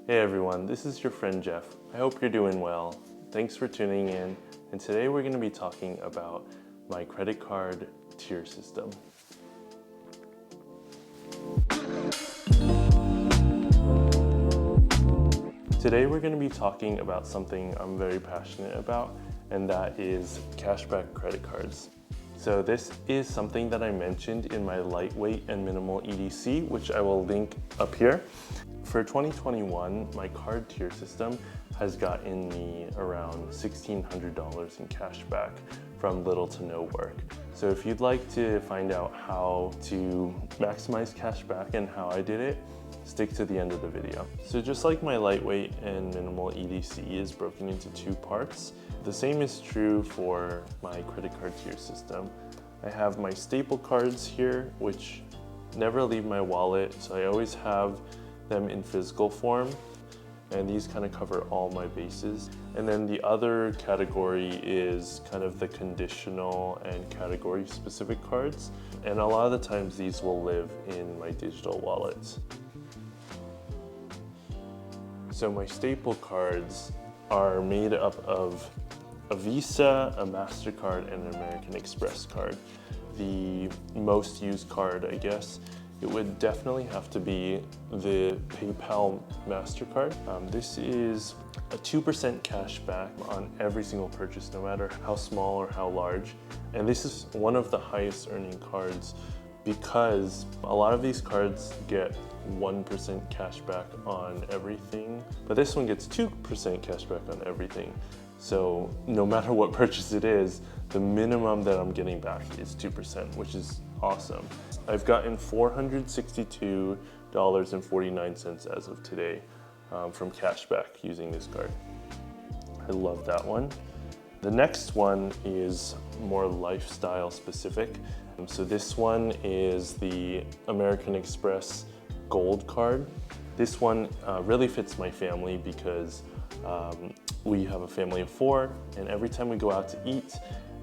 Hey everyone, this is your friend Jeff. I hope you're doing well. Thanks for tuning in, and today we're going to be talking about my credit card tier system. Today we're going to be talking about something I'm very passionate about, and that is cashback credit cards. So this is something that I mentioned in my lightweight and minimal EDC, which I will link up here. For 2021, my card tier system has gotten me around $1,600 in cash back from little to no work. So if you'd like to find out how to maximize cash back and how I did it, stick to the end of the video. So just like my lightweight and minimal EDC is broken into two parts, the same is true for my credit card tier system. I have my staple cards here, which never leave my wallet, so I always have them in physical form, and these kind of cover all my bases. And then the other category is kind of the conditional and category specific cards, and a lot of the times these will live in my digital wallets. So my staple cards are made up of a Visa, a Mastercard, and an American Express card. The most used card, I guess, it would definitely have to be the PayPal Mastercard. This is a 2% cash back on every single purchase, no matter how small or how large. And this is one of the highest earning cards because a lot of these cards get 1% cash back on everything, but this one gets 2% cash back on everything. So no matter what purchase it is, the minimum that I'm getting back is 2%, which is awesome. I've gotten $462.49 as of today from cashback using this card. I love that one. The next one is more lifestyle specific. So this one is the American Express Gold card. This one really fits my family because we have a family of 4, and every time we go out to eat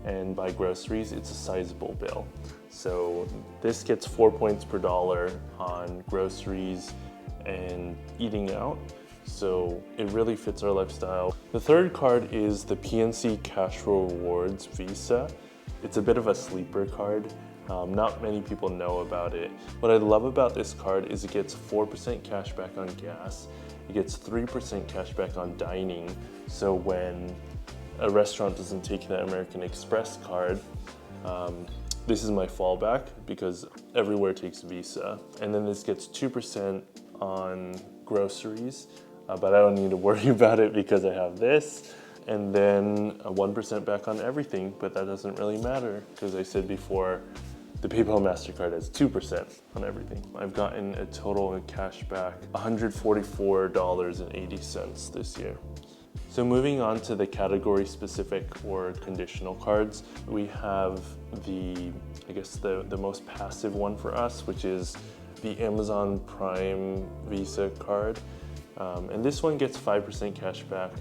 and buy groceries, it's a sizable bill. So this gets 4 points per dollar on groceries and eating out. So it really fits our lifestyle. The third card is the PNC Cash Rewards Visa. It's a bit of a sleeper card. Not many people know about it. What I love about this card is it gets 4% cash back on gas. It gets 3% cash back on dining. So when a restaurant doesn't take the American Express card, this is my fallback because everywhere takes Visa. And then this gets 2% on groceries, but I don't need to worry about it because I have this. And then 1% back on everything, but that doesn't really matter because I said before, the PayPal Mastercard has 2% on everything. I've gotten a total in cash back $144.80 this year. So moving on to the category specific or conditional cards, we have the most passive one for us, which is the Amazon Prime Visa card. And this one gets 5% cash back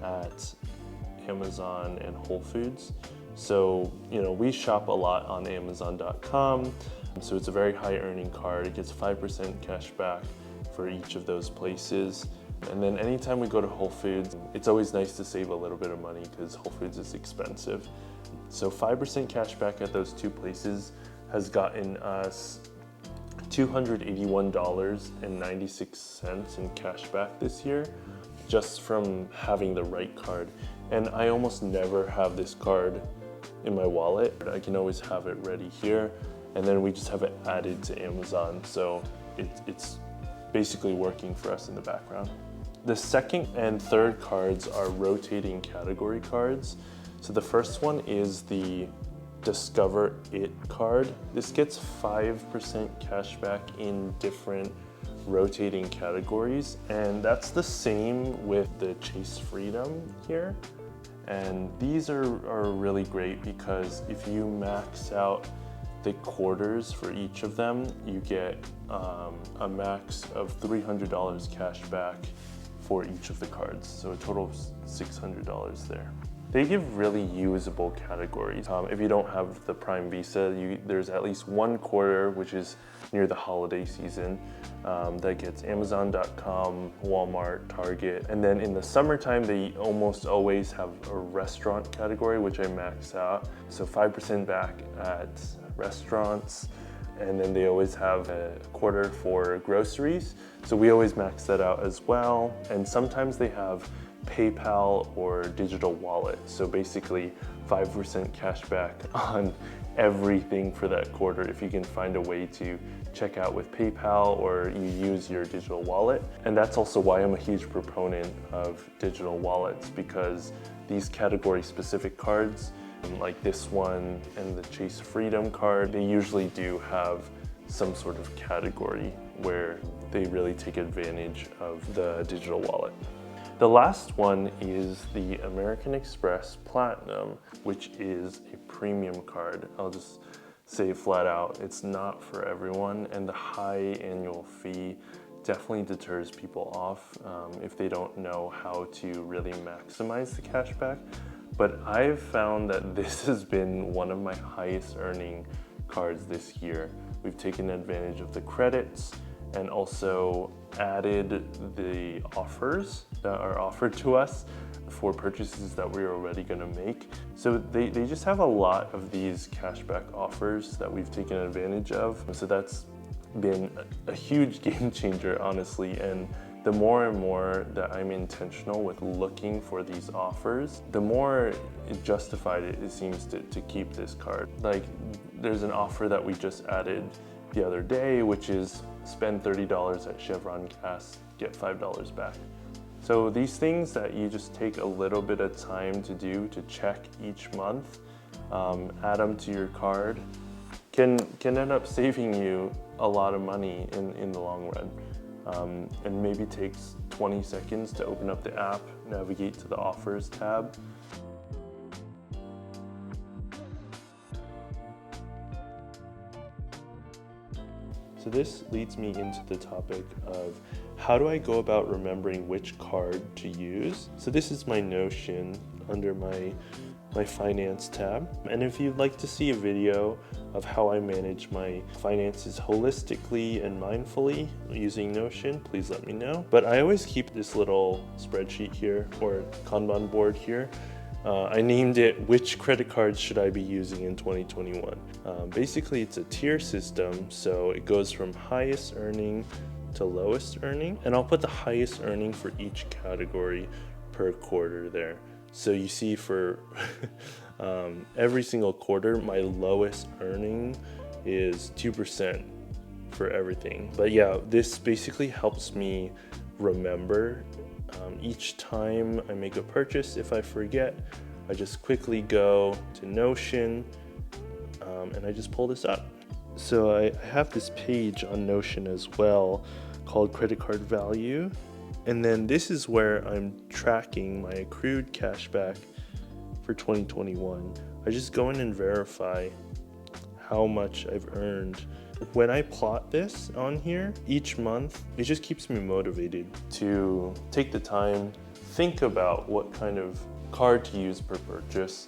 at Amazon and Whole Foods. So, we shop a lot on Amazon.com, so it's a very high earning card. It gets 5% cash back for each of those places. And then anytime we go to Whole Foods, it's always nice to save a little bit of money because Whole Foods is expensive. So 5% cash back at those two places has gotten us $281.96 in cash back this year, just from having the right card. And I almost never have this card in my wallet. I can always have it ready here, and then we just have it added to Amazon. So it's basically working for us in the background. The second and third cards are rotating category cards. So the first one is the Discover It card. This gets 5% cash back in different rotating categories, and that's the same with the Chase Freedom here. And these are really great because if you max out the quarters for each of them, you get a max of $300 cash back for each of the cards. So a total of $600 there. they give really usable categories. If you don't have the Prime Visa, there's at least one quarter, which is near the holiday season, that gets Amazon.com, Walmart, Target. And then in the summertime, they almost always have a restaurant category, which I max out. So 5% back at restaurants. And then they always have a quarter for groceries. So we always max that out as well. And sometimes they have PayPal or digital wallet. So basically 5% cash back on everything for that quarter if you can find a way to check out with PayPal or you use your digital wallet. And that's also why I'm a huge proponent of digital wallets, because these category specific cards like this one and the Chase Freedom card, they usually do have some sort of category where they really take advantage of the digital wallet. The last one is the American Express Platinum, which is a premium card. I'll just say flat out, it's not for everyone, and the high annual fee definitely deters people off if they don't know how to really maximize the cashback. But I've found that this has been one of my highest earning cards this year. We've taken advantage of the credits and also added the offers that are offered to us for purchases that we're already gonna make. So they just have a lot of these cashback offers that we've taken advantage of. So that's been a huge game changer, honestly. And the more and more that I'm intentional with looking for these offers, the more justified it seems to keep this card. Like, there's an offer that we just added the other day, which is spend $30 at Chevron gas, get $5 back. So these things that you just take a little bit of time to do, to check each month, add them to your card, can end up saving you a lot of money in the long run. And maybe takes 20 seconds to open up the app, navigate to the offers tab. So this leads me into the topic of how do I go about remembering which card to use? So this is my Notion under my finance tab. And if you'd like to see a video of how I manage my finances holistically and mindfully using Notion, please let me know. But I always keep this little spreadsheet here, or Kanban board here. I named it, which credit cards should I be using in 2021? Basically, it's a tier system, so it goes from highest earning to lowest earning. And I'll put the highest earning for each category per quarter there. So you see for every single quarter, my lowest earning is 2% for everything. But yeah, this basically helps me remember each time I make a purchase. If I forget, I just quickly go to Notion and I just pull this up. So I have this page on Notion as well called Credit Card Value. And then this is where I'm tracking my accrued cashback for 2021. I just go in and verify how much I've earned. When I plot this on here each month, it just keeps me motivated to take the time, think about what kind of card to use per purchase,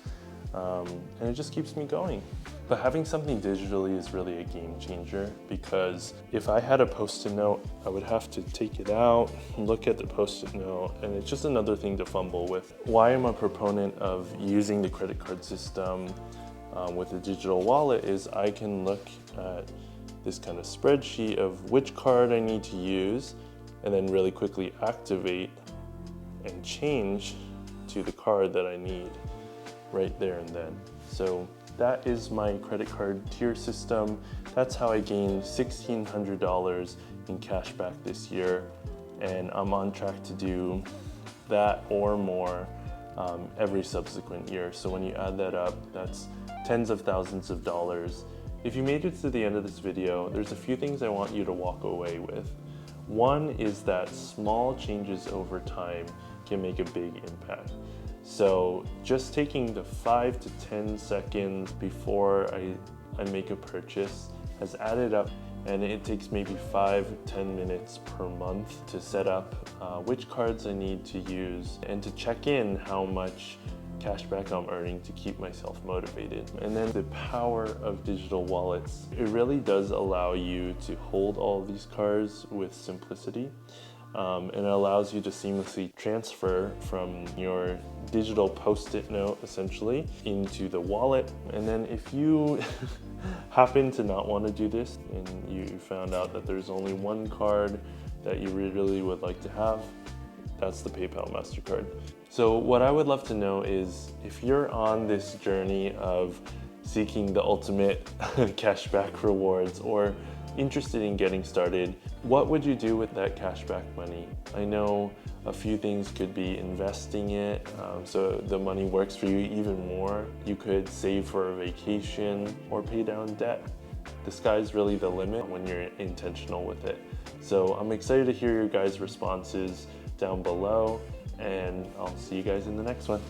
and it just keeps me going. But having something digitally is really a game changer, because if I had a Post-it note, I would have to take it out, look at the Post-it note, and it's just another thing to fumble with. Why I'm a proponent of using the credit card system with a digital wallet is I can look at this kind of spreadsheet of which card I need to use, and then really quickly activate and change to the card that I need right there and then. So that is my credit card tier system. That's how I gained $1,600 in cash back this year. And I'm on track to do that or more every subsequent year. So when you add that up, that's tens of thousands of dollars. If you made it to the end of this video, there's a few things I want you to walk away with. One is that small changes over time can make a big impact. So just taking the 5 to 10 seconds before I make a purchase has added up, and it takes maybe 5 to 10 minutes per month to set up which cards I need to use and to check in how much cashback I'm earning to keep myself motivated. And then the power of digital wallets. It really does allow you to hold all of these cards with simplicity. And it allows you to seamlessly transfer from your digital post-it note essentially into the wallet. And then if you happen to not want to do this and you found out that there's only one card that you really would like to have, that's the PayPal Mastercard. So what I would love to know is if you're on this journey of seeking the ultimate cashback rewards or interested in getting started, what would you do with that cashback money? I know a few things could be investing it, so the money works for you even more. You could save for a vacation or pay down debt. The sky's really the limit when you're intentional with it. So I'm excited to hear your guys' responses down below, and I'll see you guys in the next one.